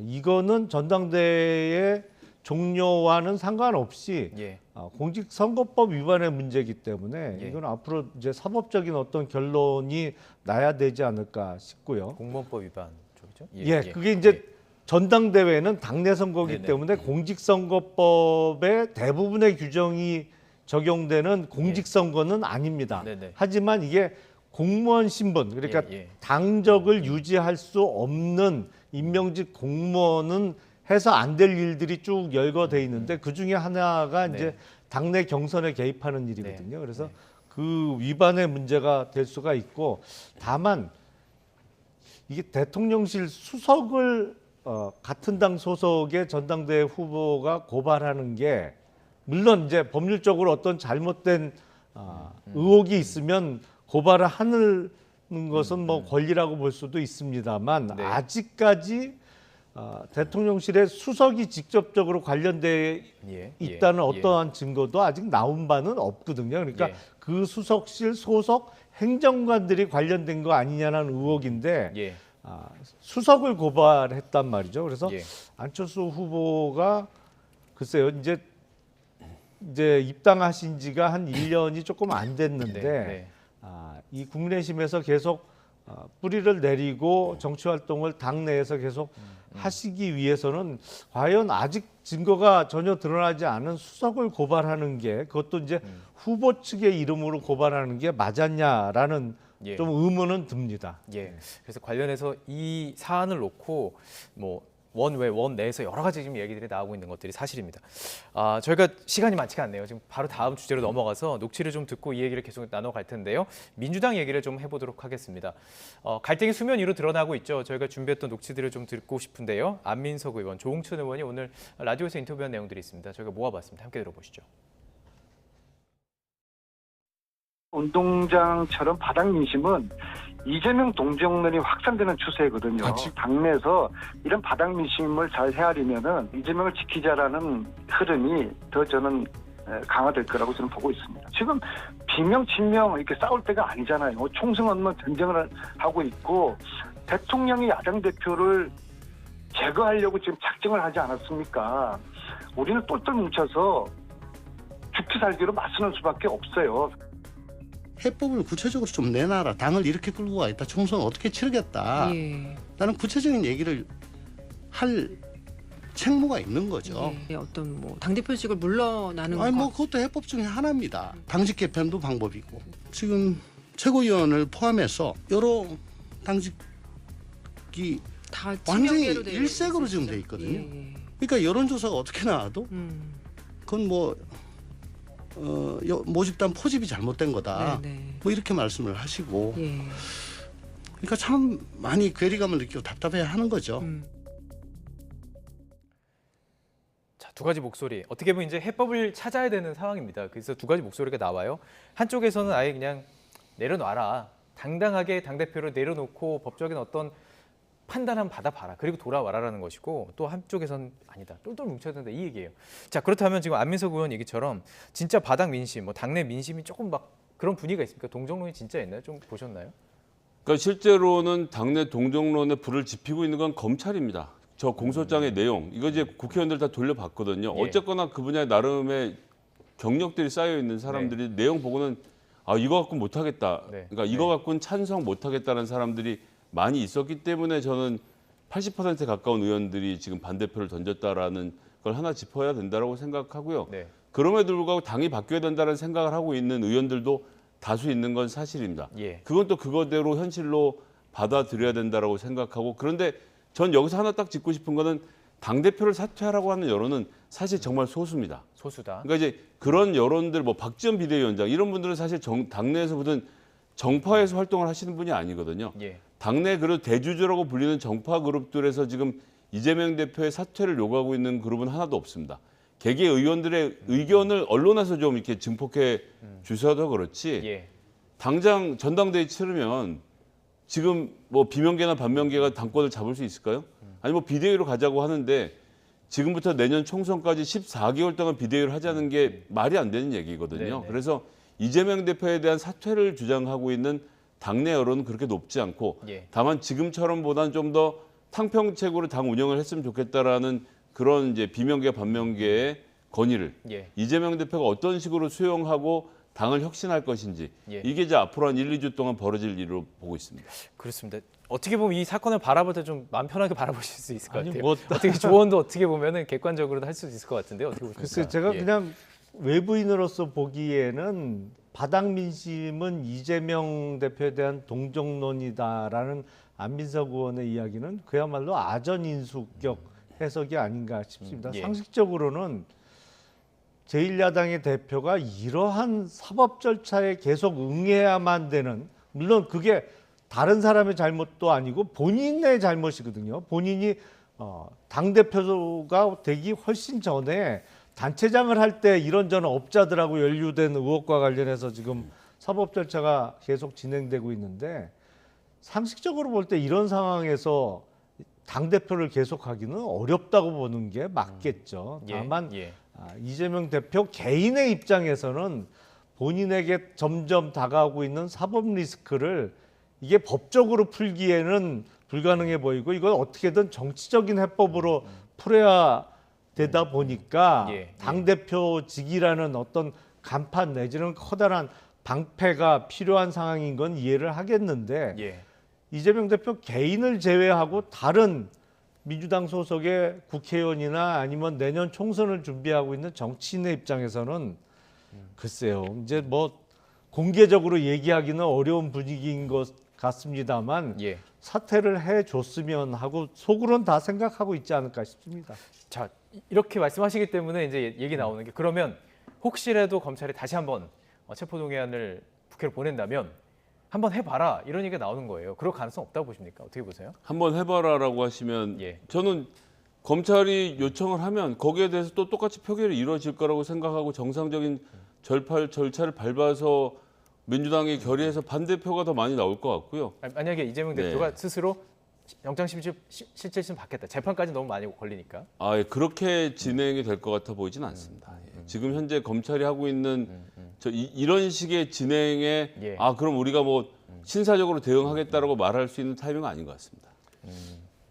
이거는 전당대회 종료와는 상관없이 공직선거법 위반의 문제이기 때문에 이건 앞으로 이제 사법적인 어떤 결론이 나야 되지 않을까 싶고요. 공무원법 위반 쪽이죠? 그게 이제 전당대회는 당내 선거이기 때문에 공직선거법의 대부분의 규정이 적용되는 공직선거는 아닙니다. 하지만 이게 공무원 신분, 그러니까 당적을 유지할 수 없는 임명직 공무원은 해서 안 될 일들이 쭉 열거돼 있는데 그 중에 하나가 이제 당내 경선에 개입하는 일이거든요. 그래서 그 위반의 문제가 될 수가 있고 다만 이게 대통령실 수석을 같은 당 소속의 전당대회 후보가 고발하는 게 물론 이제 법률적으로 어떤 잘못된 의혹이 있으면 고발을 하는 것은 권리라고 볼 수도 있습니다만 아직까지 대통령실의 수석이 직접적으로 관련돼 있다는 어떠한 증거도 아직 나온 바는 없거든요. 그러니까 그 수석실 소속 행정관들이 관련된 거 아니냐는 의혹인데 수석을 고발했단 말이죠. 그래서 안철수 후보가 글쎄요, 이제 입당하신 지가 한 1년이 조금 안 됐는데 이 국내심에서 계속 뿌리를 내리고 정치 활동을 당내에서 계속 하시기 위해서는 과연 아직 증거가 전혀 드러나지 않은 수석을 고발하는 게 그것도 이제 후보 측의 이름으로 고발하는 게 맞았냐라는 예. 좀 의문은 듭니다. 예. 그래서 관련해서 이 사안을 놓고 뭐 원외 원내에서 여러 가지 지금 얘기들이 나오고 있는 것들이 사실입니다. 저희가 시간이 많지가 않네요. 지금 바로 다음 주제로 넘어가서 녹취를 좀 듣고 이 얘기를 계속 나눠갈 텐데요. 민주당 얘기를 좀 해보도록 하겠습니다. 갈등이 수면 위로 드러나고 있죠. 저희가 준비했던 녹취들을 좀 듣고 싶은데요. 안민석 의원, 조홍천 의원이 오늘 라디오에서 인터뷰한 내용들이 있습니다. 저희가 모아봤습니다. 함께 들어보시죠. 운동장처럼 바닥 민심은 이재명 동정론이 확산되는 추세거든요. 당내에서 이런 바닥 민심을 잘 헤아리면은 이재명을 지키자라는 흐름이 더 저는 강화될 거라고 저는 보고 있습니다. 지금 비명 친명 이렇게 싸울 때가 아니잖아요. 총선 없는 전쟁을 하고 있고 대통령이 야당 대표를 제거하려고 지금 작정을 하지 않았습니까? 우리는 똘똘 뭉쳐서 죽기 살기로 맞서는 수밖에 없어요. 해법을 구체적으로 좀 내놔라. 당을 이렇게 끌고 가겠다. 총선 어떻게 치르겠다. 예. 나는 구체적인 얘기를 할 책무가 있는 거죠. 예. 어떤 뭐 당대표직을 물러나는 아니 뭐 것. 그것도 해법 중에 하나입니다. 당직 개편도 방법이고 지금 최고위원을 포함해서 여러 당직이 다 완전히 지명대로 돼 일색으로 지금 있으시죠? 돼 있거든요. 예. 그러니까 여론조사가 어떻게 나와도 그건 뭐 모집단 포집이 잘못된 거다. 네네. 뭐 이렇게 말씀을 하시고 예. 그러니까 참 많이 괴리감을 느끼고 답답해 하는 거죠. 자, 두 가지 목소리. 어떻게 보면 이제 해법을 찾아야 되는 상황입니다. 그래서 두 가지 목소리가 나와요. 한쪽에서는 아예 그냥 내려놔라. 당당하게 당대표를 내려놓고 법적인 어떤 판단 한번 받아봐라. 그리고 돌아와라라는 것이고 또 한쪽에서는 아니다. 똘똘 뭉쳐야 된다. 이 얘기예요. 자, 그렇다면 지금 안민석 의원 얘기처럼 진짜 바닥 민심, 뭐 당내 민심이 조금 막 그런 분위기가 있습니까? 동정론이 진짜 있나요? 좀 보셨나요? 그러니까 실제로는 당내 동정론에 불을 지피고 있는 건 검찰입니다. 저 공소장의 내용 이거 이제 국회의원들 다 돌려봤거든요. 예. 어쨌거나 그 분야에 나름의 경력들이 쌓여 있는 사람들이 내용 보고는 이거 갖고 못하겠다. 네. 그러니까 이거 갖고는 찬성 못하겠다는 사람들이 많이 있었기 때문에 저는 80%에 가까운 의원들이 지금 반대표를 던졌다라는 걸 하나 짚어야 된다고 생각하고요. 네. 그럼에도 불구하고 당이 바뀌어야 된다는 생각을 하고 있는 의원들도 다수 있는 건 사실입니다. 예. 그건 또 그거대로 현실로 받아들여야 된다고 생각하고 그런데 전 여기서 하나 딱 짚고 싶은 거는 당대표를 사퇴하라고 하는 여론은 사실 정말 소수입니다. 소수다. 그러니까 이제 그런 여론들 뭐 박지원 비대위원장 이런 분들은 사실 당내에서 무슨 정파에서 활동을 하시는 분이 아니거든요. 예. 당내 그래도 대주주라고 불리는 정파 그룹들에서 지금 이재명 대표의 사퇴를 요구하고 있는 그룹은 하나도 없습니다. 개개 의원들의 의견을 언론에서 좀 이렇게 증폭해 주셔도 그렇지 예. 당장 전당대회 치르면 지금 뭐 비명계나 반명계가 당권을 잡을 수 있을까요? 아니 뭐 비대위로 가자고 하는데 지금부터 내년 총선까지 14개월 동안 비대위를 하자는 게 말이 안 되는 얘기거든요. 네네. 그래서 이재명 대표에 대한 사퇴를 주장하고 있는 당내 여론은 그렇게 높지 않고 예. 다만 지금처럼보다는 좀 더 탕평책으로 당 운영을 했으면 좋겠다라는 그런 이제 비명계 반명계의 건의를 예. 이재명 대표가 어떤 식으로 수용하고 당을 혁신할 것인지 예. 이게 이제 앞으로 한 1, 2주 동안 벌어질 일로 보고 있습니다. 그렇습니다. 어떻게 보면 이 사건을 바라볼 때 좀 마음 편하게 바라보실 수 있을 것 아니, 같아요. 뭐 어떻게 조언도 어떻게 보면은 객관적으로도 할 수 있을 것 같은데요. 어떻게 보십니까? 글쎄 제가 예. 그냥 외부인으로서 보기에는 바닥 민심은 이재명 대표에 대한 동정론이다라는 안민석 의원의 이야기는 그야말로 아전인수격 해석이 아닌가 싶습니다. 예. 상식적으로는 제1야당의 대표가 이러한 사법 절차에 계속 응해야만 되는, 물론 그게 다른 사람의 잘못도 아니고 본인의 잘못이거든요. 본인이 당대표가 되기 훨씬 전에 단체장을 할 때 이런저런 업자들하고 연루된 의혹과 관련해서 지금 사법 절차가 계속 진행되고 있는데, 상식적으로 볼 때 이런 상황에서 당대표를 계속하기는 어렵다고 보는 게 맞겠죠. 예. 다만 예. 이재명 대표 개인의 입장에서는 본인에게 점점 다가오고 있는 사법 리스크를 이게 법적으로 풀기에는 불가능해 보이고, 이걸 어떻게든 정치적인 해법으로 풀어야 되다 보니까 예. 당대표직이라는 어떤 간판 내지는 커다란 방패가 필요한 상황인 건 이해를 하겠는데, 예. 이재명 대표 개인을 제외하고 다른 민주당 소속의 국회의원이나 아니면 내년 총선을 준비하고 있는 정치인의 입장에서는 글쎄요. 이제 뭐 공개적으로 얘기하기는 어려운 분위기인 것 같습니다만 예. 사퇴를 해줬으면 하고 속으로는 다 생각하고 있지 않을까 싶습니다. 자, 이렇게 말씀하시기 때문에 이제 얘기 나오는 게 그러면 혹시라도 검찰이 다시 한번 체포동의안을 국회로 보낸다면 한번 해봐라 이런 얘기가 나오는 거예요. 그럴 가능성 없다고 보십니까? 어떻게 보세요? 한번 해봐라라고 하시면 예. 저는 검찰이 요청을 하면 거기에 대해서 또 똑같이 표결이 이루어질 거라고 생각하고 정상적인 절차를 밟아서 민주당이 결의해서 반대표가 더 많이 나올 것 같고요. 만약에 이재명 네. 대표가 스스로 영장실질심 받겠다. 재판까지 너무 많이 걸리니까. 아, 그렇게 진행이 될 것 같아 보이진 않습니다. 예. 지금 현재 검찰이 하고 있는 이런 식의 진행에 예. 아, 그럼 우리가 뭐 신사적으로 대응하겠다라고 말할 수 있는 타이밍은 아닌 것 같습니다.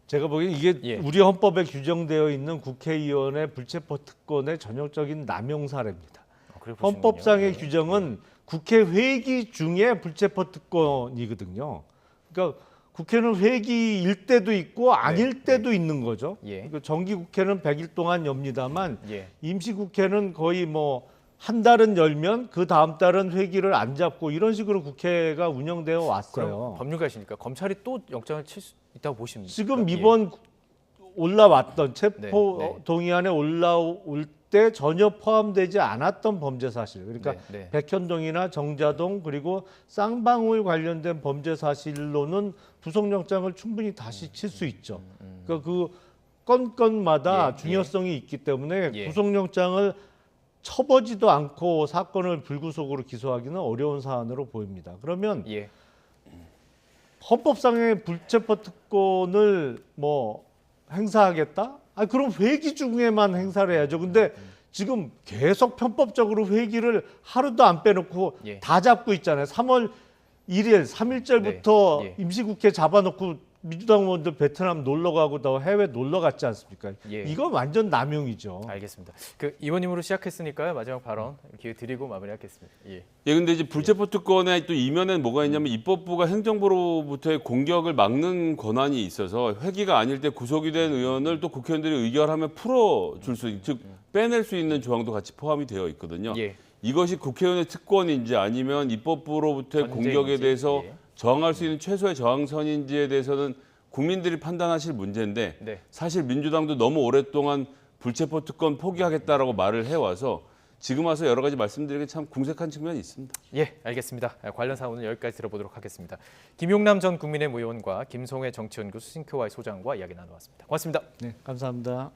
제가 보기엔 이게 예. 우리 헌법에 규정되어 있는 국회의원의 불체포 특권의 전형적인 남용 사례입니다. 그렇게 보시는군요. 헌법상의 규정은 국회 회기 중에 불체포 특권이거든요. 그러니까 국회는 회기일 때도 있고 아닐 때도 있는 거죠. 예. 그러니까 정기 국회는 100일 동안 엽니다만 예. 임시 국회는 거의 뭐 한 달은 열면 그 다음 달은 회기를 안 잡고 이런 식으로 국회가 운영되어 왔어요. 그럼 법률가시니까 검찰이 또 영장을 칠 수 있다고 보십니까? 지금 이번 올라왔던 체포 네, 네. 동의안에 올라올 때 전혀 포함되지 않았던 범죄 사실, 그러니까 네, 네. 백현동이나 정자동 그리고 쌍방울 관련된 범죄 사실로는 구속영장을 충분히 다시 칠 수 있죠. 그러니까 그 건건마다 예, 중요성이 있기 때문에 예. 구속영장을 쳐보지도 않고 사건을 불구속으로 기소하기는 어려운 사안으로 보입니다. 그러면 예. 헌법상의 불체포 특권을 뭐 행사하겠다? 아, 그럼 회기 중에만 행사를 해야죠. 근데 지금 계속 편법적으로 회기를 하루도 안 빼놓고 예. 다 잡고 있잖아요. 3월 1일, 3일절부터 네. 예. 임시국회 잡아놓고 민주당 의원들 베트남 놀러 가고 더 해외 놀러 갔지 않습니까? 예. 이건 완전 남용이죠. 알겠습니다. 그 의원님으로 시작했으니까요. 마지막 발언 기회 드리고 마무리하겠습니다. 예. 예, 근데 이제 불체포 특권의 또 이면에는 뭐가 있냐면 입법부가 행정부로부터의 공격을 막는 권한이 있어서 회기가 아닐 때 구속이 된 의원을 또 국회의원들이 의결하면 풀어줄 수, 즉 빼낼 수 있는 조항도 같이 포함이 되어 있거든요. 예. 이것이 국회의원의 특권인지 아니면 입법부로부터의 전제인지, 공격에 대해서 예. 저항할 수 있는 최소의 저항선인지에 대해서는 국민들이 판단하실 문제인데 네. 사실 민주당도 너무 오랫동안 불체포 특권 포기하겠다라고 말을 해와서 지금 와서 여러 가지 말씀드리기 참 궁색한 측면이 있습니다. 예, 알겠습니다. 관련 사안은 여기까지 들어보도록 하겠습니다. 김용남 전 국민의힘 의원과 김성회 정치연구 수신교와의 소장과 이야기 나눠봤습니다. 고맙습니다. 네, 감사합니다.